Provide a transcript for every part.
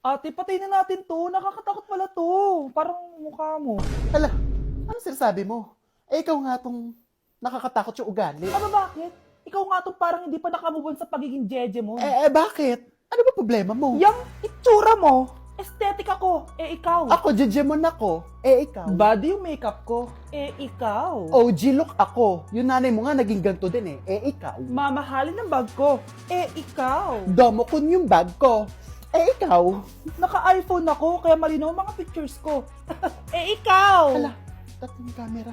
Ate, patay na natin to. Nakakatakot pala to. Parang mukha mo. Hala, ano sinasabi mo? Eh, ikaw nga tong nakakatakot yung ugali. Aba, bakit? Ikaw nga to parang hindi pa nakamove on sa pagiging jeje mo. Bakit? Ano ba problema mo? Yang itsura mo, aesthetic ako, ikaw. Ako, jejemon ako. Ikaw. Body yung makeup ko, ikaw. OG look ako. Yung nanay mo nga naging ganito din ikaw. Mamahalin ng bag ko, ikaw. Domokun yung bag ko. Ikaw. Naka-iPhone ako, kaya malinaw ang mga pictures ko. Ikaw. Hala, tatlong camera.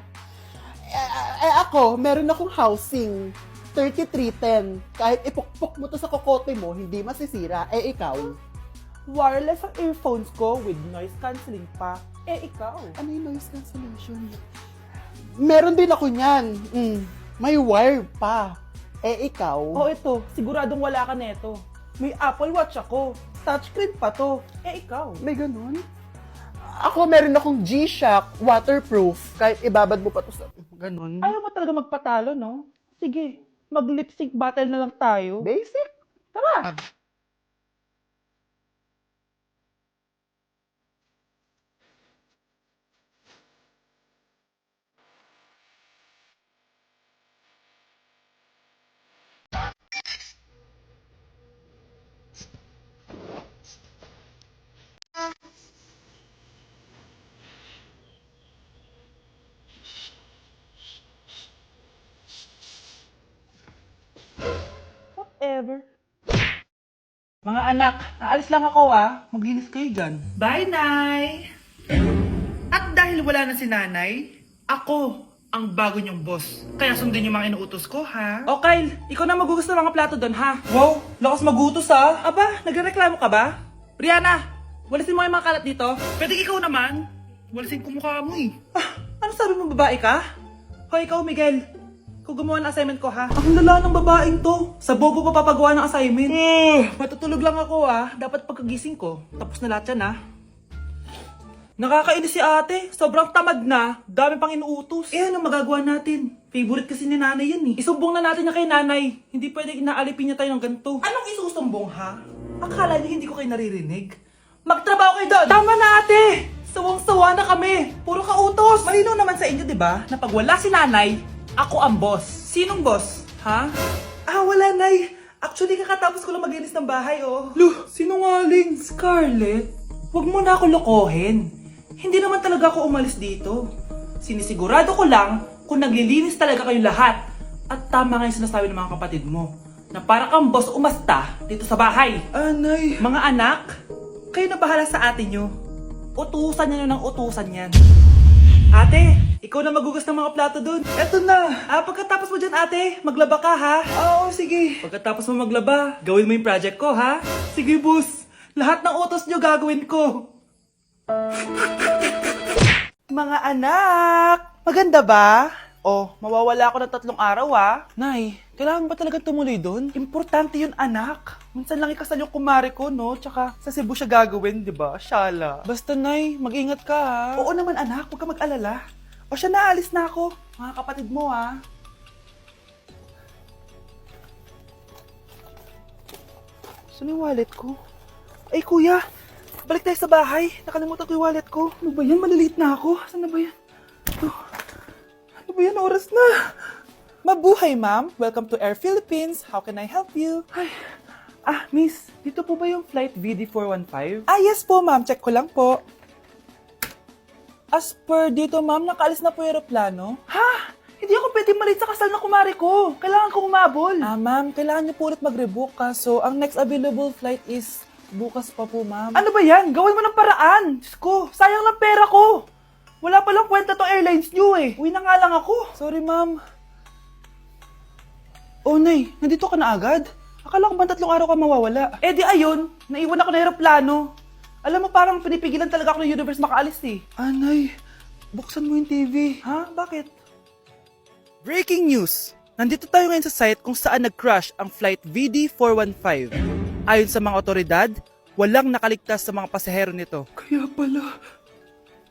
Ako, meron akong housing. 3310. Kahit ipukpok mo to sa kokote mo, hindi masisira. Ikaw. Wireless ang earphones ko with noise cancelling pa. Ikaw. Ano yung noise cancellation? Meron din ako niyan. May wire pa. Ikaw. Oh, ito. Siguradong wala ka neto. May Apple Watch ako. Touchscreen pa to. Ikaw. May ganun? Ako, meron akong G-Shock waterproof. Kahit ibabad mo pa to sa... Ganun. Ayaw mo talaga magpatalo, no? Sige, mag-lip sync battle na lang tayo. Basic. Tara! Whatever. Mga anak, aalis lang ako Maglinis kayo dyan. Bye, Nay! At dahil wala na si Nanay, ako ang bago niyong boss. Kaya sundin yung mga inuutos ko, ha? O Kyle, ikaw na magugas ng mga plato doon ha. Wow, lakas magutos Aba, nagreklamo ka ba? Brianna, walisin mo yung mga kalat dito. Pwede ikaw naman. Walisin ko mukha mo eh. Ano sabi mo, babae ka? Hoy, ikaw Miguel, ikaw gumawa ng assignment ko ha. Ang lala ng babaeng to. Sa bobo pa papagawa ng assignment. Matutulog lang ako Dapat pagkagising ko, tapos na lahat yan Nakakainis si ate. Sobrang tamad na. Dami pang inuutos. Ano magagawa natin? Favorite kasi ni nanay yan Isumbong na natin niya kay nanay. Hindi pwede inaalipin niya tayo ng ganito. Anong isusumbong ha? Akala niyo hindi ko kayo naririnig? Magtrabaho kayo doon! Tama na ate! Sawang-sawa na kami. Puro kautos. Malinaw naman sa inyo, di ba? Na pag wala si nanay, ako ang boss. Sinong boss? Ha? Wala nay. Actually, kakatapos ko lang maglinis ng bahay, Luh, sinungaling. Scarlett, huwag mo na ako lokohin. Hindi naman talaga ako umalis dito. Sinisigurado ko lang kung naglilinis talaga kayong lahat. At tama nga yung sinasabi ng mga kapatid mo. Na para kang boss umasta dito sa bahay. Anay. Mga anak, kayo na bahala sa ate nyo. Utusan nyo ng utusan yan. Ate, ikaw na magugas ng mga plato dun. Eto na. Pagkatapos mo dyan ate, maglaba ka ha? Oo, sige. Pagkatapos mo maglaba, gawin mo yung project ko ha? Sige boss. Lahat ng utos nyo gagawin ko. Mga anak! Maganda ba? Mawawala ako ng 3 araw Nay, kailangan ba talaga tumuloy dun? Importante yun, anak. Minsan lang ikasal yung kumare ko, no? Tsaka sa Cebu siya gagawin, di ba? Shala. Basta nay, mag-ingat ka ha. Oo naman, anak. Huwag ka mag-alala. Siya, naalis na ako. Mga kapatid mo, Saan yung wallet ko? Ay, kuya. Balik tayo sa bahay. Nakalimutan ko yung wallet ko. Ano ba yan? Maliliit na ako. Saan na ba yan? Ano ba yan? Oras na. Mabuhay, ma'am. Welcome to Air Philippines. How can I help you? Ay. Miss. Dito po ba yung flight VD415? Yes po, ma'am. Check ko lang po. As per dito, ma'am, nakaalis na po yung aeroplano. Ha? Hindi ako pwede malit sa kasal na kumari ko. Kailangan ko umabol. Ma'am, kailangan niyo po ulit mag-rebook So, ang next available flight is bukas pa po, ma'am. Ano ba yan? Gawin mo ng paraan. Diyos ko, sayang lang pera ko. Wala palang kwenta tong airlines niyo Uwi na nga lang ako. Sorry, ma'am. Nay, nandito ka na agad? Akala ko ba 3 araw ka mawawala? Di ayun, naiwan ako ng aeroplano. Alam mo, parang pinipigilan talaga ako ng universe makaalis Nay, buksan mo yung TV. Ha? Bakit? Breaking news! Nandito tayo ngayon sa site kung saan nag-crash ang flight VD415. Ayon sa mga otoridad, walang nakaligtas sa mga pasahero nito. Kaya pala,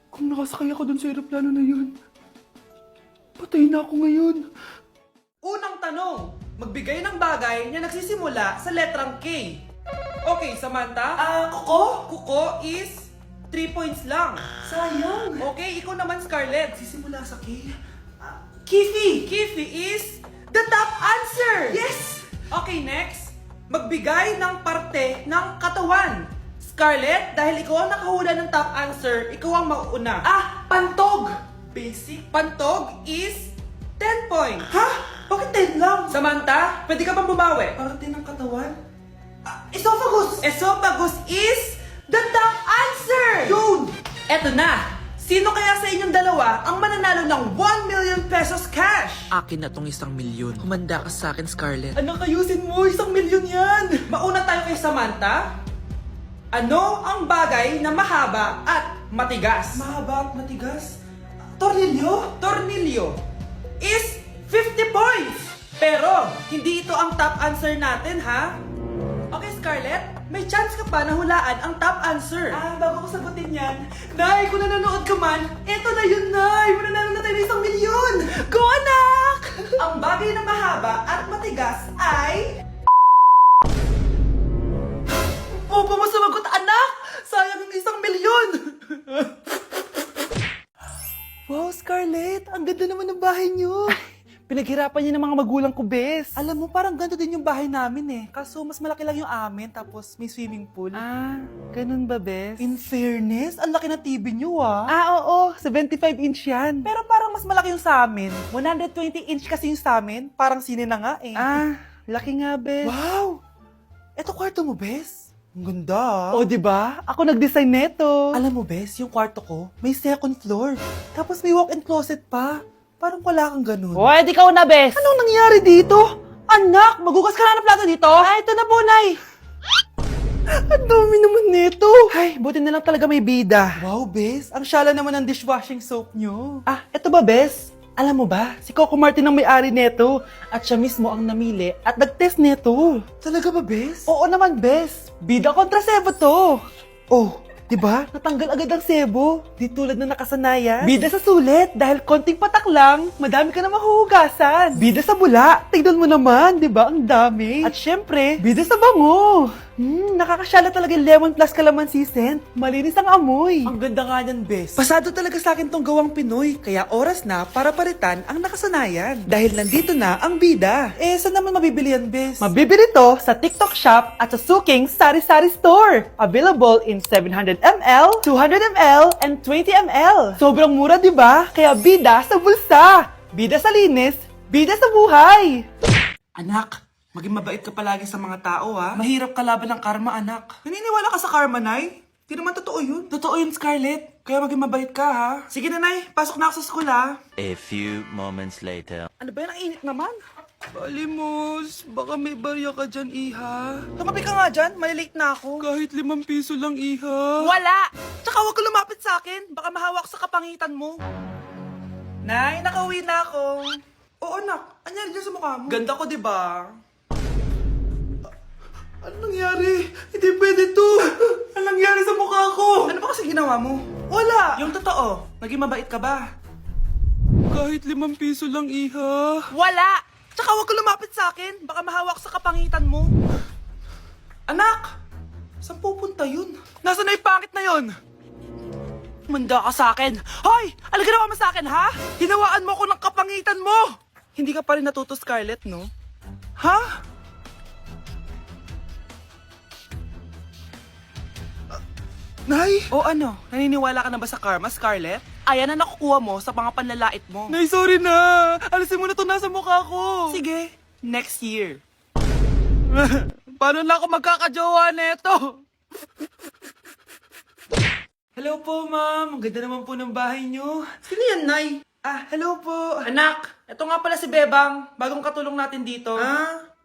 kung nakasakay ako dun sa aeroplano na yun, patay na ako ngayon. Unang tanong, magbigay ng bagay na nagsisimula sa letrang K. Okay, Samantha. Kuko? Kuko is 3 points lang. Sayang. Okay, ikaw naman, Scarlett. Sisimula sa K. Kifi! Kifi is the top answer! Yes! Okay, next. Magbigay ng parte ng katawan. Scarlett, dahil ikaw ang nakahula ng top answer, ikaw ang mauuna. Pantog. Basic. Pantog is 10 points. Ha? Bakit 10 lang? Samantha, pwede ka bang bumawi? Parte ng katawan? Esophagus! Esophagus is the top answer! Yun! Eto na! Sino kaya sa inyong dalawa ang mananalo ng 1 million pesos cash? Akin na tong 1 milyon. Humanda ka sa akin, Scarlett. Anak, ayusin mo. 1 milyon yan. Mauna tayo kay Samantha. Ano ang bagay na mahaba at matigas? Mahaba at matigas. Tornilyo? Tornilyo is 50 points! Pero, hindi ito ang top answer natin, ha? Okay, Scarlett, may chance ka pa na hulaan ang top answer. Bago ko sagutin yan, Nay, kung nanonood ka man, eto na yun, Nay! Mananalo na tayo ng 1 milyon! Go, anak! Ang bagay na mahaba at matigas ay... Opo mo sumagot, anak! Sayang yung 1 milyon! Wow, Scarlett! Ang ganda naman ng bahay niyo! Pinaghirapan niya ng mga magulang ko, bes. Alam mo, parang ganito din yung bahay namin eh. Kaso mas malaki lang yung amin, tapos may swimming pool. Ganun ba, bes? In fairness, ang laki ng TV niyo oo. 75 inch yan. Pero parang mas malaki yung sa amin. 120 inch kasi yung sa amin. Parang sine na nga eh. Laki nga, bes. Wow! Eto kwarto mo, bes? Ang ganda. O, di ba? Ako nag-design neto. Alam mo, bes, yung kwarto ko, may second floor. Tapos may walk-in closet pa. Parang wala kang ganun. Hoy, di ka una, bes! Anong nangyari dito? Anak, magugas ka na ng plato dito? Ito na po, Nay. Ang dami naman nito. Ay, buti na lang talaga may bida. Wow, bes. Ang syala naman ng dishwashing soap nyo. Eto ba, bes? Alam mo ba, si Coco Martin ang may-ari neto. At siya mismo ang namili at nag-test neto. Talaga ba, bes? Oo naman, bes. Bida kontra sebo to. Oh, diba? Natanggal agad ang sebo. Di tulad na nakasanayan. Bida sa sulit. Dahil konting patak lang, madami ka na mahuhugasan. Bida sa bula. Tignan mo naman, diba? Ang dami. At syempre, bida sa bango. Nakakasyala talaga yung lemon plus calamansi scent. Malinis ang amoy. Ang ganda nga niyan, bes. Pasado talaga sa akin tong gawang Pinoy. Kaya oras na para palitan ang nakasanayan. Dahil nandito na ang bida. Saan naman mabibili yan, bes? Mabibili to sa TikTok Shop at sa Suking Sari Sari Store. Available in 700ml, 200ml, and 20ml. Sobrang mura, di ba? Kaya bida sa bulsa. Bida sa linis. Bida sa buhay. Anak, maging mabait ka palagi sa mga tao, ha? Mahirap kalaban ng karma, anak. Naniniwala ka sa karma, Nay? Di naman totoo yun. Totoo yun, Scarlett. Kaya maging mabait ka, ha? Sige na, Nay. Pasok na ako sa school, ha? A few moments later. Ano ba yan? Ang init naman. Balimos, baka may barya ka dyan, Iha. Tumabi ka nga dyan, malilate na ako. Kahit 5 piso lang, Iha. Wala! Tsaka huwag ka lumapit sa akin, baka mahawak sa kapangitan mo. Nay, nakauwi na ako. Oo, anak. Anyari dyan sa mukha mo? Ganda ko, di ba? Ano nangyari? Hindi pwede to. Ano nangyari sa mukha ko? Ano ba kasi ginawa mo? Wala! Yung totoo, naging mabait ka ba? Kahit 5 piso lang, Iha. Wala! Tsaka huwag ka lumapit sa akin. Baka mahawak sa kapangitan mo. Anak! Saan pupunta yun? Nasaan na yung pangit na yun? Manda ka sa akin. Hoy! Ano ginawa mo sa akin, ha? Hinawaan mo ko ng kapangitan mo! Hindi ka pa rin natuto, Scarlett, no? Ha? Nay! O ano? Naniniwala ka na ba sa karma, Scarlett? Ayan na nakukuha mo sa mga panlalait mo. Nay, sorry na! Alisin mo na to nasa mukha ko! Sige, next year. Paano na ako magkakajowa neto? Hello po, ma'am. Ang ganda naman po ng bahay niyo. Sino yan, Nay? Hello po. Anak, ito nga pala si Bebang. Bagong katulong natin dito.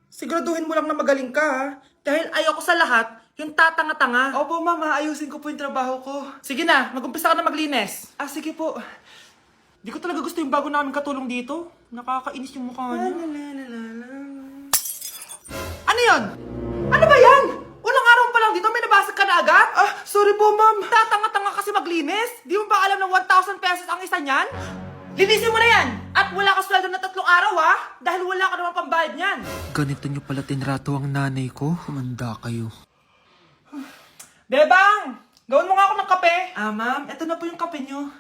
Siguraduhin mo lang na magaling ka, ha? Dahil ayoko sa lahat, yung tatanga-tanga. Opo, ma'am. Ayusin ko po yung trabaho ko. Sige na, mag-umpisa ka na maglinis. Sige po. Di ko talaga gusto yung bago namin katulong dito. Nakakainis yung mukha niya. Ano yun? Ano ba yan? Unang araw pa lang dito, may nabasag ka na agad? Sorry po, ma'am. Tatanga-tanga kasi maglinis? Di mo ba alam na 1,000 pesos ang isa niyan? Linisin mo na yan! At wala ka sweldo na 3 araw, ha? Dahil wala ka naman pambayad niyan. Ganito nyo pala tinrato ang nanay ko. Humanda kayo. Bebang! Gawin mo nga ako ng kape. Ma'am, eto na po yung kape nyo.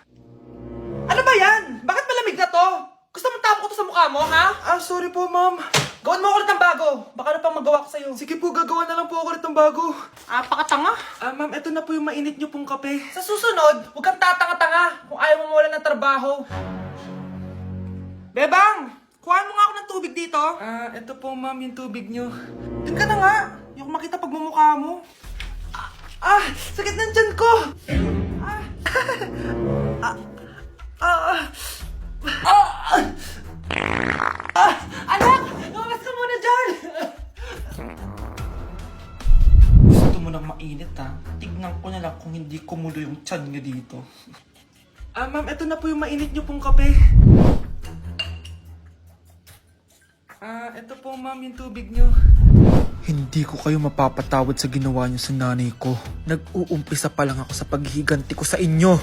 Ano ba yan? Bakit malamig na to? Gusto mo tapo ko to sa mukha mo, ha? Sorry po, ma'am. Gawin mo ako ulit ng bago. Baka na pang magawa ko sa'yo. Sige po, gagawa na lang po ako ulit ng bago. Pakatanga. Ma'am, eto na po yung mainit nyo pong kape. Sa susunod, huwag kang tatanga-tanga kung ayaw mo mawalan ng trabaho. Bebang! Kuhaan mo nga ako ng tubig dito. Eto po, ma'am, yung tubig nyo. Doon ka na nga. Yung makita pagmumukha mo. Sakit ng tiyan ko! Anak! Lumabas ka muna dyan! Gusto mo nang mainit, ha? Tignan ko na lang kung hindi kumulo yung tiyan nyo dito. Ma'am, eto na po yung mainit nyo pong kape. Eto po, ma'am, yung tubig nyo. Hindi ko kayo mapapatawad sa ginawa niyo sa nanay ko. Nag-uumpisa pa lang ako sa paghihiganti ko sa inyo.